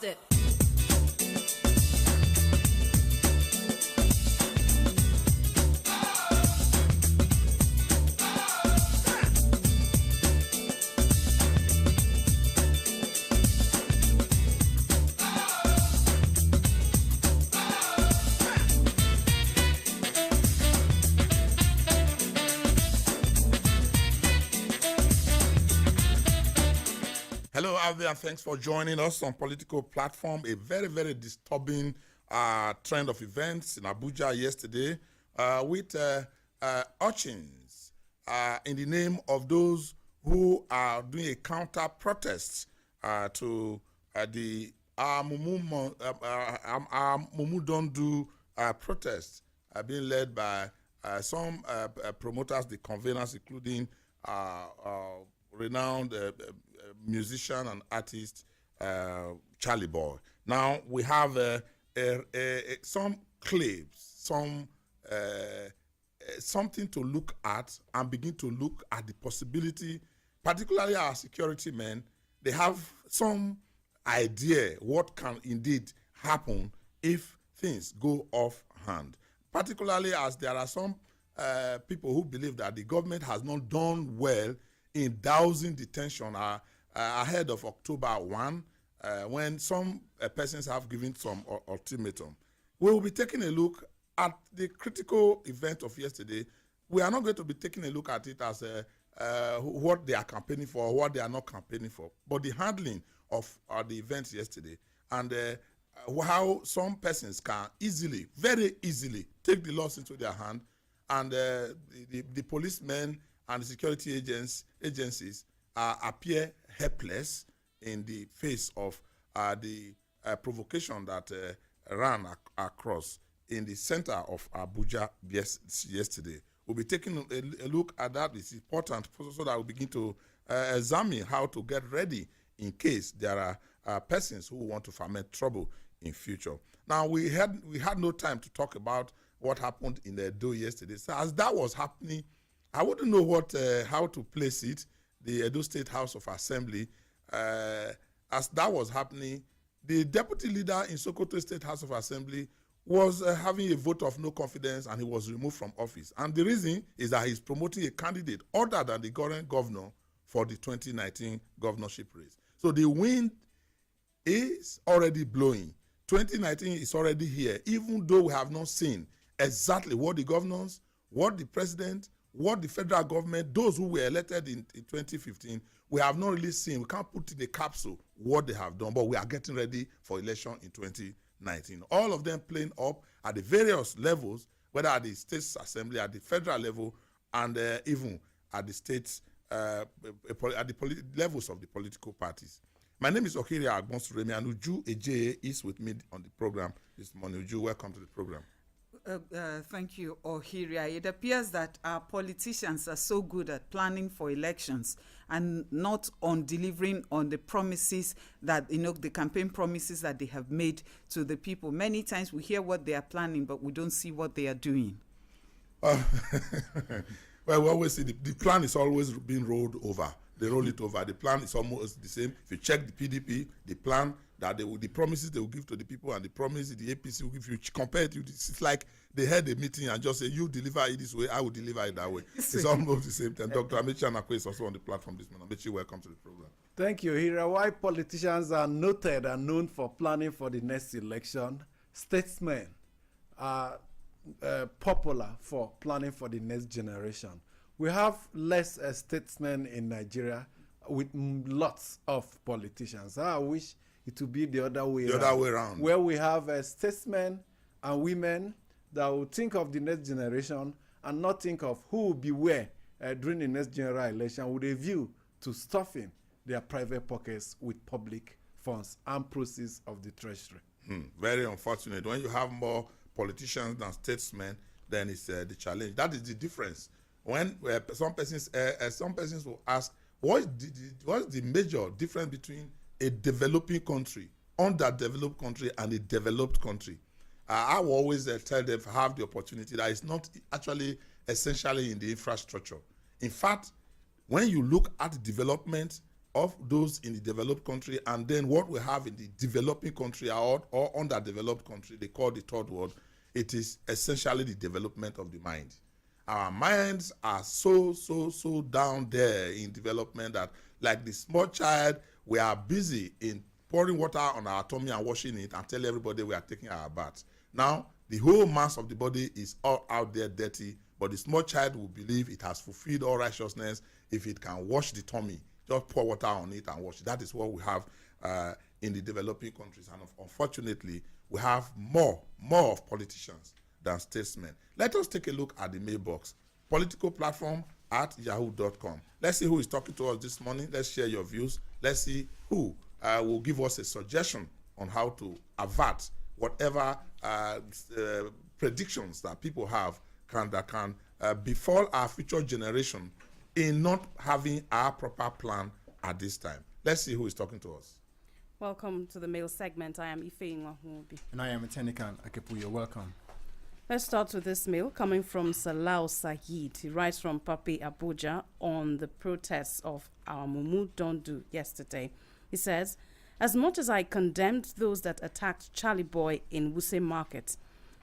Bust it. Hello out there, and thanks for joining us on Political Platform. A very, very disturbing trend of events in Abuja yesterday with urchins in the name of those who are doing a counter-protest to the Mumu Don't Do protest being led by some promoters, the conveners, including renowned musician and artist Charlie Boy. Now we have some clips, something to look at and begin to look at the possibility, particularly our security men. They have some idea what can indeed happen if things go off hand, particularly as there are some people who believe that the government has not done well in dousing detention ahead of October 1, when some persons have given some ultimatum. We will be taking a look at the critical event of yesterday. We are not going to be taking a look at it as what they are campaigning for or what they are not campaigning for, but the handling of the events yesterday and how some persons can easily, very easily, take the laws into their hand, and the policemen and the security agencies appear helpless in the face of the provocation that ran across in the center of Abuja yesterday. We'll be taking a look at that. It's important so that we begin to examine how to get ready in case there are persons who want to foment trouble in future. Now, we had no time to talk about what happened in the Edo yesterday. So as that was happening, I wouldn't know how to place it. The Edo State House of Assembly, as that was happening, the deputy leader in Sokoto State House of Assembly was having a vote of no confidence, and he was removed from office. And the reason is that he's promoting a candidate other than the current governor for the 2019 governorship race. So the wind is already blowing. 2019 is already here, even though we have not seen exactly what the governors, what the president, what the federal government, those who were elected in 2015, we have not really seen. We can't put in the capsule what they have done, but we are getting ready for election in 2019. All of them playing up at the various levels, whether at the state assembly, at the federal level, and even at the states, at the levels of the political parties. My name is Okiria Agbonsuremi, and Uju Eje is with me on the program this morning. Uju, welcome to the program. Thank you, Ohiria. It appears that our politicians are so good at planning for elections and not on delivering on the promises that, the campaign promises that they have made to the people. Many times we hear what they are planning, but we don't see what they are doing. Well, we always see the plan is always being rolled over. They roll it over. The plan is almost the same. If you check the PDP, the plan that the promises they will give to the people and the promises the APC will give, you compare it, it's like they had a meeting and just say, you deliver it this way, I will deliver it that way. It's almost the same thing. Dr. Amechi Anakwe is also on the platform this morning. Amechi, welcome to the program. Thank you, Hira. Why politicians are noted and known for planning for the next election, statesmen are popular for planning for the next generation. We have less statesmen in Nigeria with lots of politicians. I wish it would be the other way around. Where we have statesmen and women that will think of the next generation and not think of who will be where during the next general election with a view to stuffing their private pockets with public funds and proceeds of the treasury. Very unfortunate. When you have more politicians than statesmen, then it's the challenge. That is the difference. When some persons will ask, what's the major difference between a developing country, underdeveloped country, and a developed country? I will always tell them, have the opportunity that it's not actually essentially in the infrastructure. In fact, when you look at development of those in the developed country and then what we have in the developing country or underdeveloped country, they call the third world, it is essentially the development of the mind. Our minds are so down there in development that, like the small child, we are busy in pouring water on our tummy and washing it and tell everybody we are taking our bath. Now, the whole mass of the body is all out there dirty, but the small child will believe it has fulfilled all righteousness if it can wash the tummy. Just pour water on it and wash it. That is what we have in the developing countries. And unfortunately, we have more of politicians than statesmen. Let us take a look at the mailbox. Political platform at yahoo.com. Let's see who is talking to us this morning. Let's share your views. Let's see who will give us a suggestion on how to avert whatever predictions that people have that can befall our future generation in not having our proper plan at this time. Let's see who is talking to us. Welcome to the mail segment. I am Ife Nwahuobi. And I am Tenikan Akepu. You're welcome. Let's start with this mail coming from Salau Saeed. He writes from Pape, Abuja, on the protests of our Mumu Don't Do yesterday. He says, as much as I condemned those that attacked Charlie Boy in Wuse Market,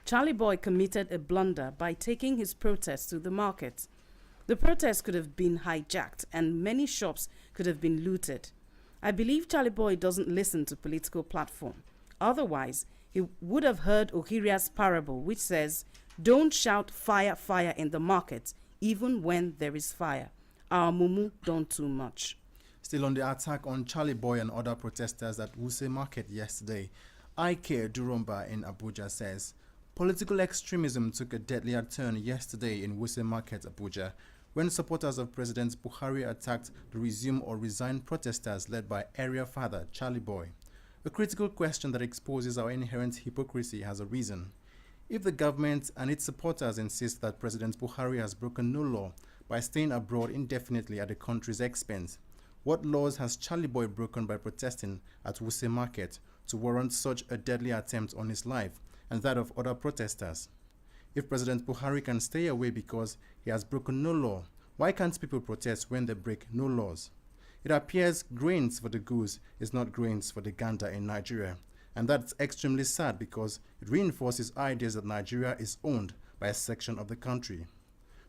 Charlie Boy committed a blunder by taking his protest to the market. The protest could have been hijacked and many shops could have been looted. I believe Charlie Boy doesn't listen to political platform. Otherwise, he would have heard Ohiria's parable, which says, don't shout fire, fire in the market, even when there is fire. Our Mumu don't too much. Still on the attack on Charlie Boy and other protesters at Wuse Market yesterday, Ike Durumba in Abuja says, political extremism took a deadlier turn yesterday in Wuse Market, Abuja, when supporters of President Buhari attacked the resume or resign protesters led by area father Charlie Boy. A critical question that exposes our inherent hypocrisy has arisen. If the government and its supporters insist that President Buhari has broken no law by staying abroad indefinitely at the country's expense, what laws has Charlie Boy broken by protesting at Wuse Market to warrant such a deadly attempt on his life and that of other protesters? If President Buhari can stay away because he has broken no law, why can't people protest when they break no laws? It appears grains for the goose is not grains for the gander in Nigeria, and that's extremely sad because it reinforces ideas that Nigeria is owned by a section of the country.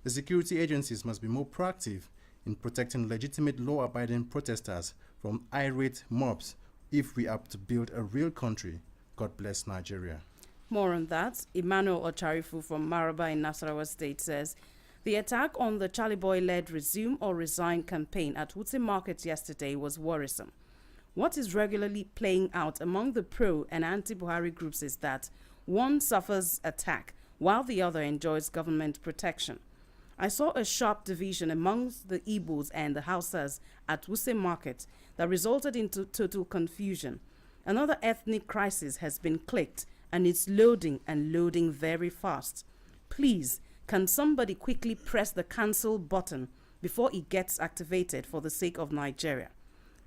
The security agencies must be more proactive in protecting legitimate law-abiding protesters from irate mobs if we are to build a real country. God bless Nigeria. More on that, Emmanuel Ocharifu from Maraba in Nasarawa State says, the attack on the Charlie Boy-led Resume or Resign campaign at Wuse Market yesterday was worrisome. What is regularly playing out among the pro- and anti-Buhari groups is that one suffers attack while the other enjoys government protection. I saw a sharp division amongst the Igbos and the Hausas at Wuse Market that resulted in total confusion. Another ethnic crisis has been clicked, and it's loading and loading very fast. Please, can somebody quickly press the cancel button before it gets activated for the sake of Nigeria?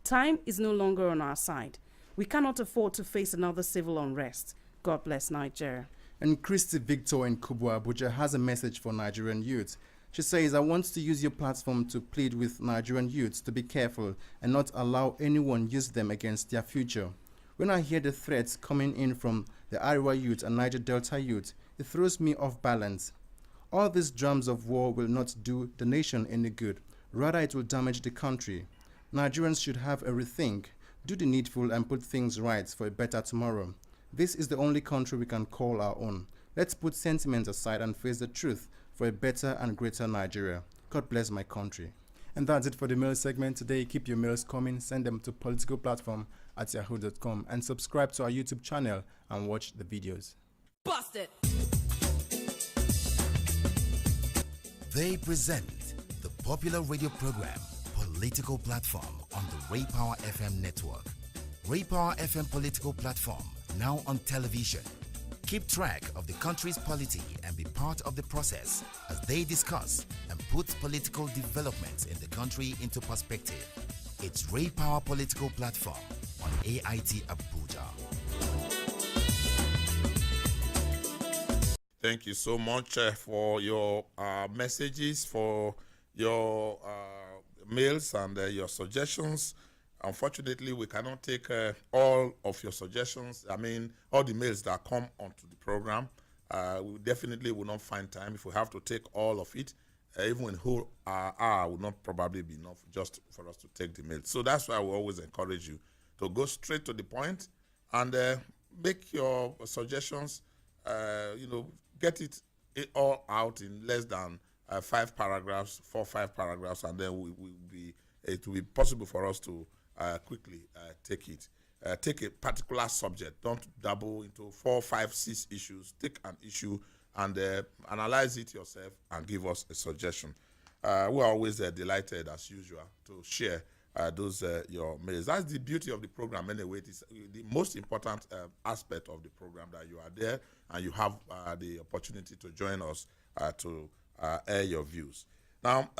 Time is no longer on our side. We cannot afford to face another civil unrest. God bless Nigeria. And Christy Victor in Kubwa, Abuja has a message for Nigerian youth. She says, I want to use your platform to plead with Nigerian youths to be careful and not allow anyone use them against their future. When I hear the threats coming in from the Ariwa youth and Niger Delta youth, it throws me off balance. All these drums of war will not do the nation any good. Rather, it will damage the country. Nigerians should have a rethink, do the needful and put things right for a better tomorrow. This is the only country we can call our own. Let's put sentiments aside and face the truth for a better and greater Nigeria. God bless my country. And that's it for the mail segment today. Keep your mails coming. Send them to politicalplatform@yahoo.com and subscribe to our YouTube channel and watch the videos. Bust it! They present the popular radio program Political Platform on the Ray Power FM network. Ray Power FM Political Platform, now on television. Keep track of the country's polity and be part of the process as they discuss and put political developments in the country into perspective. It's Ray Power Political Platform on AIT Abuja. Thank you so much for your messages, for your mails and your suggestions. Unfortunately, we cannot take all of your suggestions. I mean, all the mails that come onto the program. We definitely will not find time. If we have to take all of it, even in whole hour would not probably be enough just for us to take the mail. So that's why we always encourage you to go straight to the point and make your suggestions, get it all out in less than 5 paragraphs, 4-5 paragraphs, and then it will be possible for us to quickly take it. Take a particular subject. Don't dabble into 4, 5, 6 issues. Take an issue and analyze it yourself and give us a suggestion. We're always delighted, as usual, to share those your mails. That's the beauty of the program anyway. It is the most important aspect of the program, that you are there and you have the opportunity to join us to air your views. Now,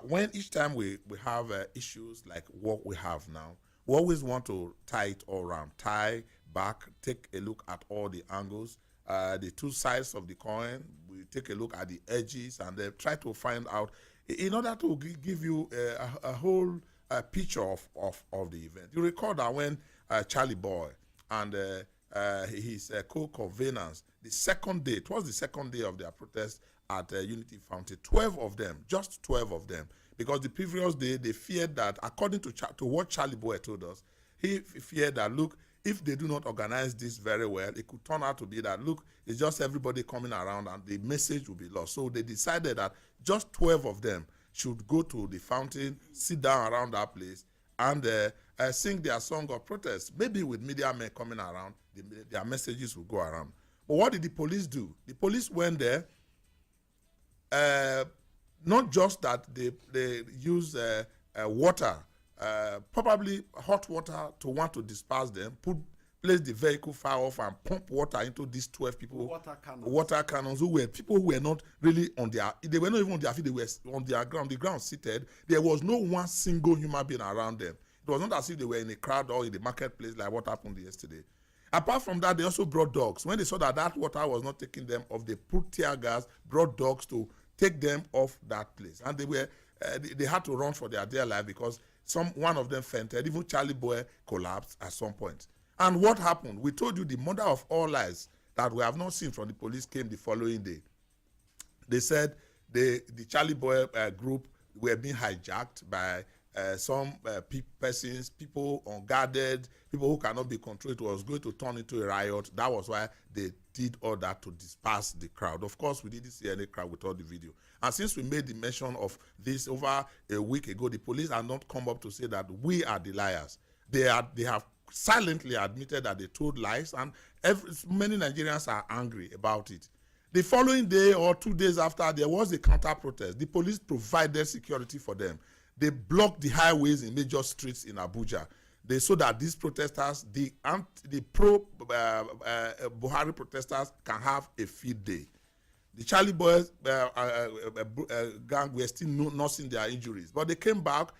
when each time we have issues like what we have now, we always want to tie it all around, tie back, take a look at all the angles, the two sides of the coin. We take a look at the edges and try to find out, in order to give you a whole picture of the event. You recall that when Charlie Boy and his co-conveners, the second day, it was the second day of their protest at Unity Fountain, 12 of them, just 12 of them, because the previous day they feared that, according to what Charlie Boy told us, he feared that, look, if they do not organize this very well, it could turn out to be that, look, it's just everybody coming around and the message will be lost. So they decided that just 12 of them should go to the fountain, sit down around that place, and sing their song of protest. Maybe with media men coming around, their messages will go around. But what did the police do? The police went there. Not just that they use water, probably hot water, to want to disperse them, place the vehicle far off and pump water into these 12 people. Water cannons who were people who were not really on they were not even on their feet, they were on the ground seated. There was no one single human being around them. It was not as if they were in a crowd or in the marketplace like what happened yesterday. Apart from that, they also brought dogs. When they saw that water was not taking them off, they put tear gas, brought dogs to take them off that place. And they had to run for their dear life because one of them fainted. Even Charlie Boy collapsed at some point. And what happened? We told you the mother of all lies that we have not seen from the police came the following day. They said the Charlie Boy group were being hijacked by some persons, people unguarded, people who cannot be controlled. It was going to turn into a riot. That was why they did all that, to disperse the crowd. Of course, we didn't see any crowd with all the video. And since we made the mention of this over a week ago, the police have not come up to say that we are the liars. They have silently admitted that they told lies, and many Nigerians are angry about it. The following day or 2 days after, there was a counter-protest. The police provided security for them. They blocked the highways in major streets in Abuja. So that these protesters, the pro-Buhari protesters, can have a field day. The Charlie Boys gang were still nursing their injuries, but they came back.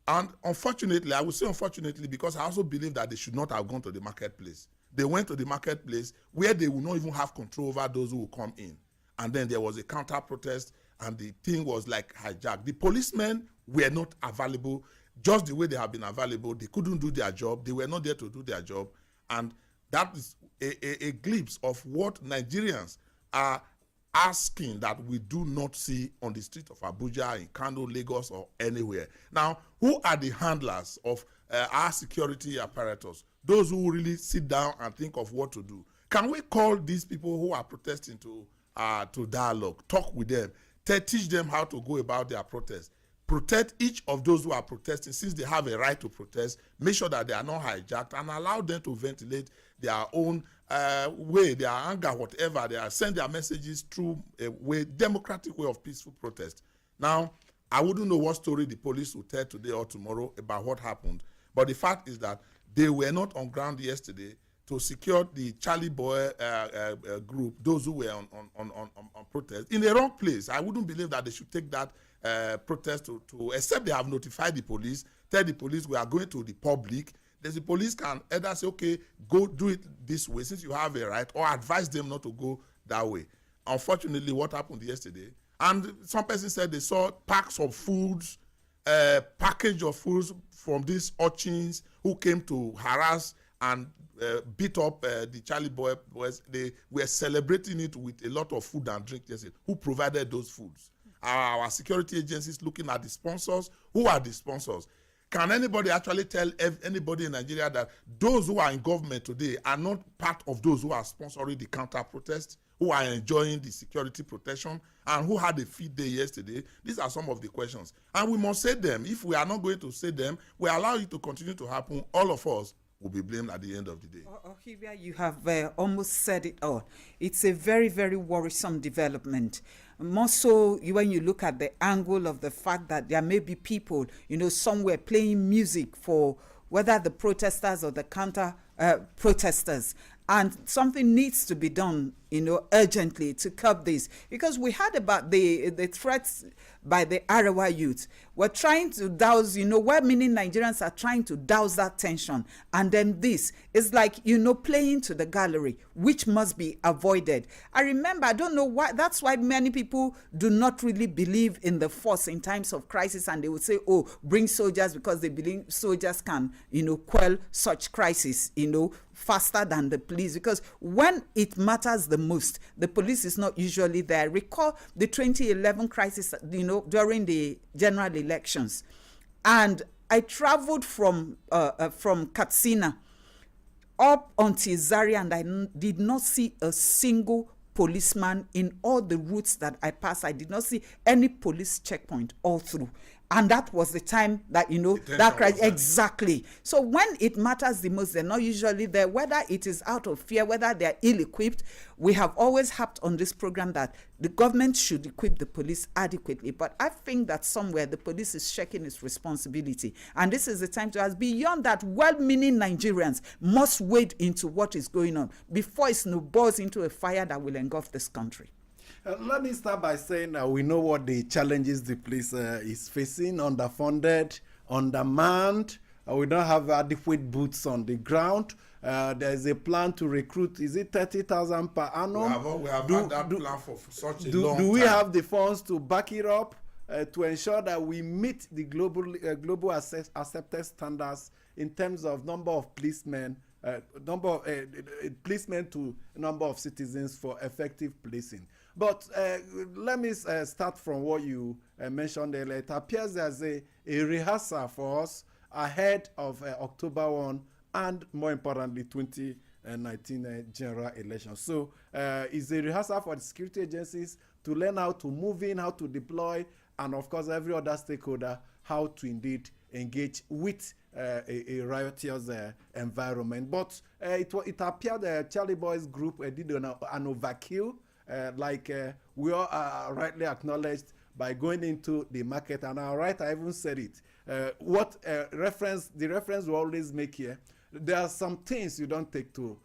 And unfortunately, I would say unfortunately, because I also believe that they should not have gone to the marketplace. They went to the marketplace where they will not even have control over those who will come in. And then there was a counter-protest, and the thing was like hijacked. The policemen were not available just the way they have been available. They couldn't do their job. They were not there to do their job. And that is a glimpse of what Nigerians are asking that we do not see on the street of Abuja, in Kano, Lagos, or anywhere. Now, who are the handlers of our security apparatus? Those who really sit down and think of what to do. Can we call these people who are protesting to dialogue, talk with them, teach them how to go about their protest, protect each of those who are protesting, since they have a right to protest, make sure that they are not hijacked, and allow them to ventilate their own way, their anger, whatever they are, send their messages through a democratic way of peaceful protest. Now, I wouldn't know what story the police will tell today or tomorrow about what happened, but the fact is that they were not on ground yesterday to secure the Charlie Boy group, those who were on protest, in the wrong place. I wouldn't believe that they should take that protest to except they have notified the police, tell the police we are going to the public. The police can either say, okay, go do it this way since you have a right, or advise them not to go that way. Unfortunately, what happened yesterday, and some person said they saw packs of foods package of foods from these urchins who came to harass and beat up the Charlie Boy boys. They were celebrating it with a lot of food and drink. Who provided those foods? Our security agencies looking at the sponsors. Who are the sponsors? Can anybody actually tell anybody in Nigeria that those who are in government today are not part of those who are sponsoring the counter-protest, who are enjoying the security protection, and who had a feed day yesterday? These are some of the questions. And we must say them. If we are not going to say them, we allow it to continue to happen, all of us will be blamed at the end of the day. Ohibia, you have almost said it all. It's a very, very worrisome development. More so when you look at the angle of the fact that there may be people, somewhere playing music for whether the protesters or the counter protesters. And something needs to be done, urgently to curb this. Because we heard about the threats by the Arewa youth. We're trying to douse, where many Nigerians are trying to douse that tension. And then this is like, playing to the gallery, which must be avoided. I remember, I don't know why, that's why many people do not really believe in the force in times of crisis. And they would say, oh, bring soldiers, because they believe soldiers can, quell such crisis, faster than the police. Because when it matters the most, the police is not usually there. Recall the 2011 crisis, during the general elections. And I traveled from Katsina up until Zaria, and I did not see a single policeman in all the routes that I passed. I did not see any police checkpoint all through. And that was the time that, that crisis. Exactly. So when it matters the most, they're not usually there, whether it is out of fear, whether they're ill-equipped. We have always harped on this program that the government should equip the police adequately. But I think that somewhere the police is shaking its responsibility. And this is the time to ask, beyond that, well-meaning Nigerians must wade into what is going on before it snowballs into a fire that will engulf this country. Let me start by saying we know what the challenges the police is facing: underfunded, undermanned. We don't have adequate boots on the ground. There's a plan to recruit, is it 30,000 per annum? We have had that plan for such a long time. Do we have the funds to back it up to ensure that we meet the global accepted standards in terms of number of policemen, policemen to number of citizens for effective policing? But let me start from what you mentioned earlier. It appears there's a rehearsal for us ahead of October 1 and, more importantly, 2019 general elections. So it's a rehearsal for the security agencies to learn how to move in, how to deploy, and, of course, every other stakeholder, how to indeed engage with a riotous environment. But it appeared the Charlie Boys group did an overkill. We all are rightly acknowledged by going into the market, and I even said it. The reference we always make here, there are some things you don't take to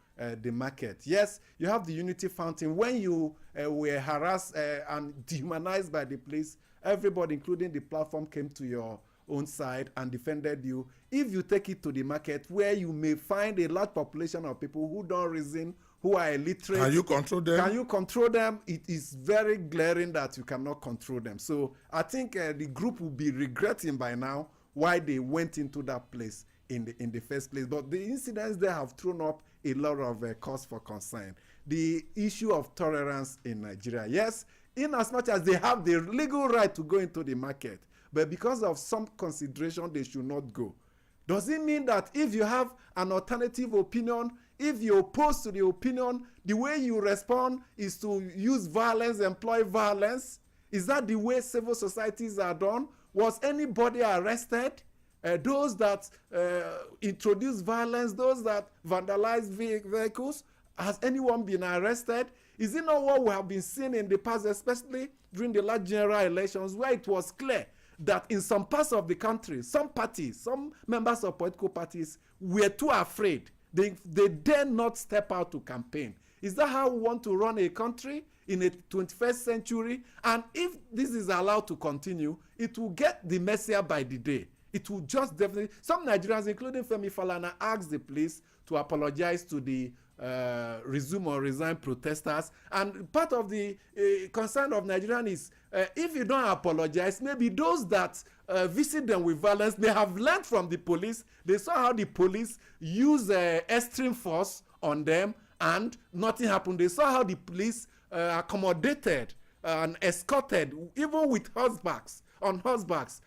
the market. Yes, you have the Unity Fountain. When you were harassed and dehumanized by the police, everybody, including the platform, came to your own side and defended you. If you take it to the market, where you may find a large population of people who don't reason, who are illiterate. Can you control them? Can you control them? It is very glaring that you cannot control them. So I think the group will be regretting by now why they went into that place in the first place. But the incidents there have thrown up a lot of cause for concern. The issue of tolerance in Nigeria. Yes, in as much as they have the legal right to go into the market, but because of some consideration, they should not go. Does it mean that if you have an alternative opinion, if you're opposed to the opinion, the way you respond is to use violence, employ violence? Is that the way civil societies are done? Was anybody arrested? Those that introduce violence, those that vandalize vehicles, has anyone been arrested? Is it not what we have been seeing in the past, especially during the last general elections, where it was clear that in some parts of the country, some parties, some members of political parties were too afraid. They dare not step out to campaign. Is that how we want to run a country in the 21st century? And if this is allowed to continue, it will get the messier by the day. It will just definitely... Some Nigerians, including Femi Falana, asked the police to apologize to the resume or resign protesters. And part of the concern of Nigerians is if you don't apologize, maybe those that visit them with violence, they have learned from the police. They saw how the police use extreme force on them and nothing happened. They saw how the police accommodated and escorted, even with horsebacks, on horsebacks.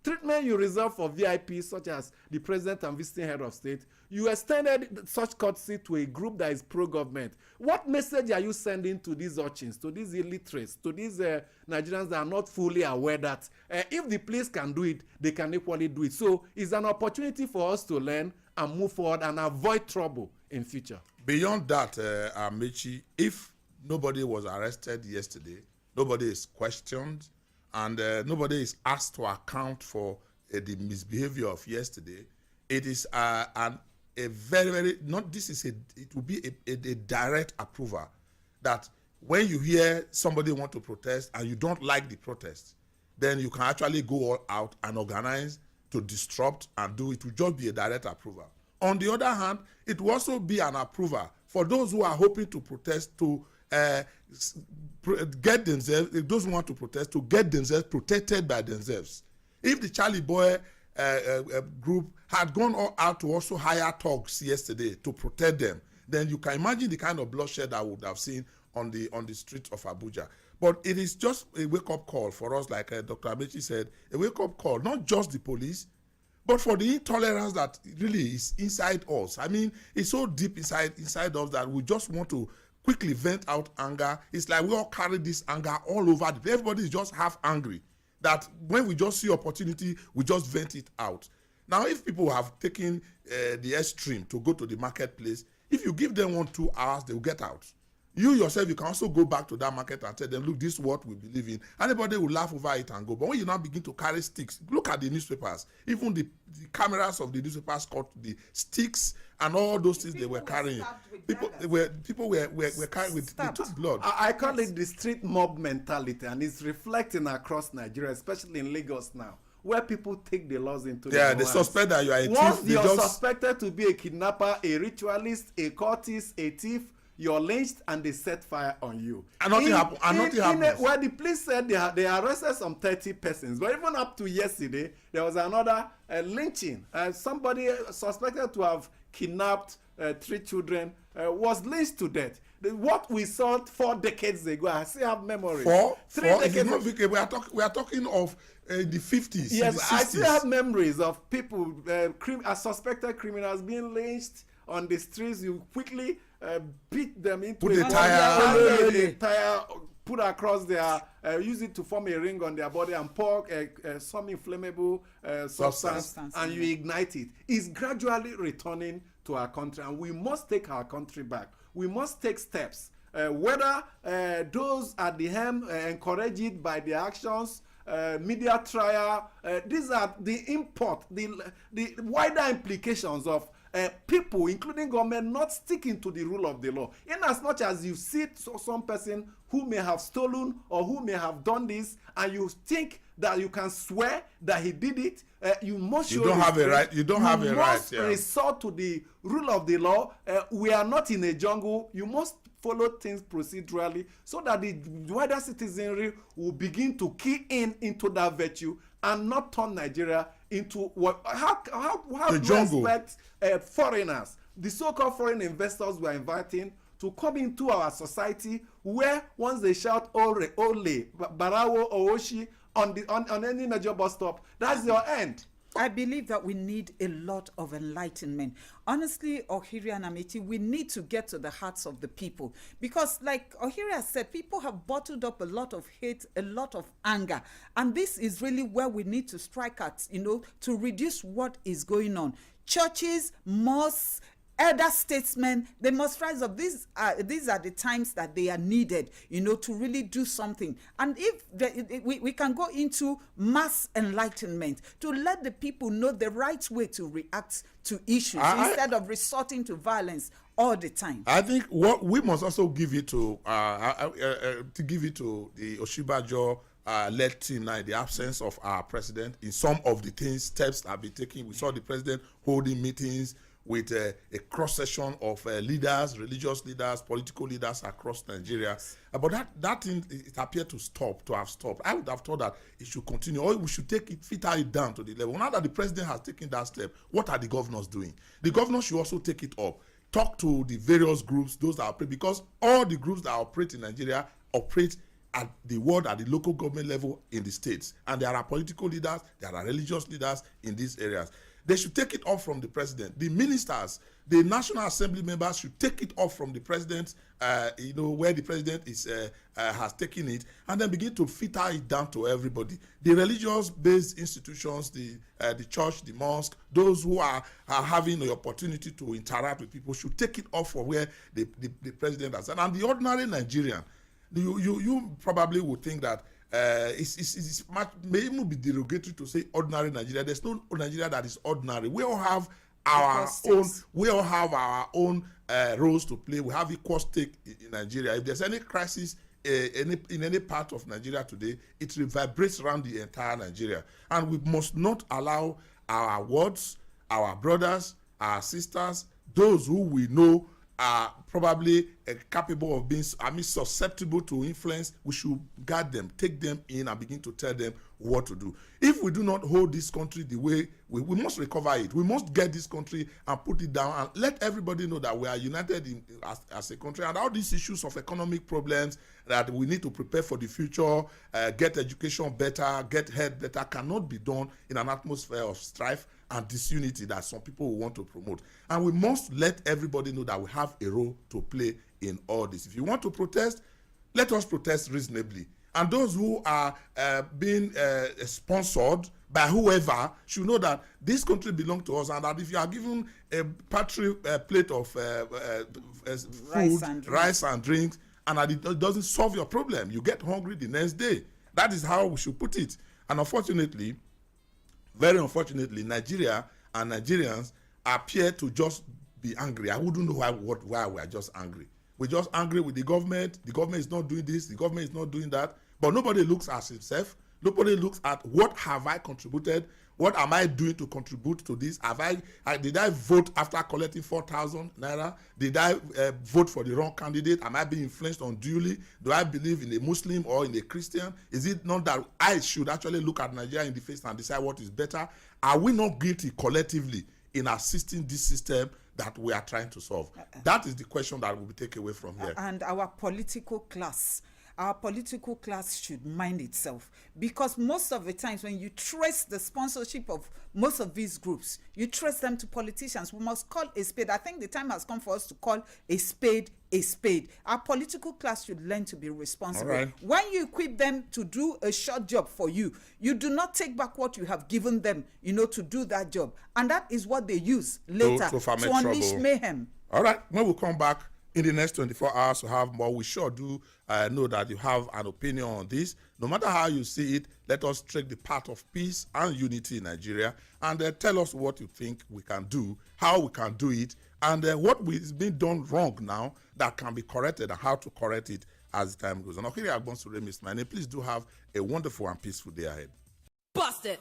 Treatment you reserve for VIPs, such as the president and visiting head of state, you extended such courtesy to a group that is pro-government. What message are you sending to these urchins, to these illiterates, to these Nigerians that are not fully aware that if the police can do it, they can equally do it? So it's an opportunity for us to learn and move forward and avoid trouble in future. Beyond that, Amechi, if nobody was arrested yesterday, nobody is questioned, and nobody is asked to account for the misbehavior of yesterday, it is a very, very, not this is it will be a direct approval that when you hear somebody want to protest and you don't like the protest, then you can actually go all out and organize to disrupt and do it. Will just be a direct approval. On the other hand, it will also be an approval for those who are hoping to protest to get themselves, if those who want to protest, to get themselves protected by themselves. If the Charlie Boy group had gone all out to also hire thugs yesterday to protect them, then you can imagine the kind of bloodshed I would have seen on the streets of Abuja. But it is just a wake-up call for us, like Dr. Amechi said, a wake-up call, not just the police, but for the intolerance that really is inside us. I mean, it's so deep inside us that we just want to quickly vent out anger. It's like we all carry this anger all over. Everybody is just half angry that when we just see opportunity, we just vent it out. Now, if people have taken the extreme to go to the marketplace, if you give them 1-2 hours, they will get out. You yourself, you can also go back to that market and tell them, look, this is what we believe in. Anybody will laugh over it and go. But when you now begin to carry sticks, look at the newspapers. Even the cameras of the newspapers caught the sticks and all those things they were carrying. People were carrying with, they took blood. I call it the street mob mentality, and it's reflecting across Nigeria, especially in Lagos now, where people take the laws into their hands. They suspect that you are a thief. Once you're suspected to be a kidnapper, a ritualist, a cultist, a thief, you're lynched and they set fire on you. And nothing happens. Well, the police said they arrested some 30 persons, but even up to yesterday, there was another lynching. Somebody suspected to have kidnapped 3 children was lynched to death. What we saw 4 decades ago, I still have memories. 3 decades ago. We are talking of the 50s. Yes, the 60s. I still have memories of people, suspected criminals being lynched on the streets. You quickly beat them into a tire, put across their, use it to form a ring on their body and pour some inflammable substance and you ignite it. It's gradually returning to our country, and we must take our country back. We must take steps. Whether those at the helm encourage it by their actions, media trial, these are the wider implications of people, including government, not sticking to the rule of the law. In as much as you see some person who may have stolen or who may have done this, and you think that you can swear that he did it, you must show don't have a right. You don't have a right. You must resort to the rule of the law. We are not in a jungle. You must follow things procedurally so that the wider citizenry will begin to key into that virtue and not turn Nigeria into how do you expect foreigners, the so-called foreign investors we are inviting, to come into our society, where once they shout ole, barawo, oshi on any major bus stop, that's your end. I believe that we need a lot of enlightenment. Honestly, Ohiria and Amechi, we need to get to the hearts of the people. Because like Ohiria said, people have bottled up a lot of hate, a lot of anger. And this is really where we need to strike at, to reduce what is going on. Churches, mosques, elder statesmen, they must rise up. These are the times that they are needed, to really do something. And if we can go into mass enlightenment to let the people know the right way to react to issues instead of resorting to violence all the time. I think what we must also give it to the Oshibajo led team now in the absence of our president in some of the steps that have been taken. We saw the president holding meetings with a cross-section of leaders, religious leaders, political leaders across Nigeria. But that thing, it appeared to have stopped. I would have thought that it should continue, or we should filter it down to the level. Now that the president has taken that step, what are the governors doing? The governors should also take it up. Talk to the various groups, those that operate, because all the groups that operate in Nigeria operate at the world, at the local government level in the states. And there are political leaders, there are religious leaders in these areas. They should take it off from the president. The ministers, the National Assembly members should take it off from the president, where the president has taken it, and then begin to filter it down to everybody. The religious-based institutions, the church, the mosque, those who are having the opportunity to interact with people should take it off from where the president has. And the ordinary Nigerian, you probably would think that it's much, may even be derogatory to say ordinary Nigeria. There's no Nigeria that is ordinary. We all have our own. We all have our own roles to play. We have equal stake in Nigeria. If there's any crisis in any part of Nigeria today, it reverberates around the entire Nigeria, and we must not allow our wards, our brothers, our sisters, those who we know are probably capable of being, susceptible to influence. We should guard them, take them in, and begin to tell them what to do. If we do not hold this country the way we must recover it, we must get this country and put it down and let everybody know that we are united as a country, and all these issues of economic problems that we need to prepare for the future, get education better, get health better, cannot be done in an atmosphere of strife and disunity that some people will want to promote. And we must let everybody know that we have a role to play in all this. If you want to protest, let us protest reasonably. And those who are being sponsored by whoever should know that this country belongs to us, and that if you are given a paltry plate of food, rice and drinks, and that it doesn't solve your problem, you get hungry the next day. That is how we should put it. And unfortunately, very unfortunately, Nigeria and Nigerians appear to just be angry. I wouldn't know why we are just angry. We're just angry with the government. The government is not doing this. The government is not doing that. But nobody looks at himself. Nobody looks at what have I contributed? What am I doing to contribute to this? Did I vote after collecting 4,000 naira? Did I vote for the wrong candidate? Am I being influenced unduly? Do I believe in a Muslim or in a Christian? Is it not that I should actually look at Nigeria in the face and decide what is better? Are we not guilty collectively in assisting this system that we are trying to solve? That is the question that will be taken away from here. And our political class should mind itself, because most of the times when you trace the sponsorship of most of these groups, you trace them to politicians. We must call a spade. I think the time has come for us to call a spade a spade. Our political class should learn to be responsible. Right. When you equip them to do a short job for you, you do not take back what you have given them, to do that job. And that is what they use later to unleash mayhem. All right, when we come back in the next 24 hours to have more, we sure do know that you have an opinion on this. No matter how you see it, let us take the path of peace and unity in Nigeria, and tell us what you think we can do, how we can do it, and what is being done wrong now that can be corrected, and how to correct it as the time goes on. Okhiri Agbonsure is my name. Please do have a wonderful and peaceful day ahead. Bust it!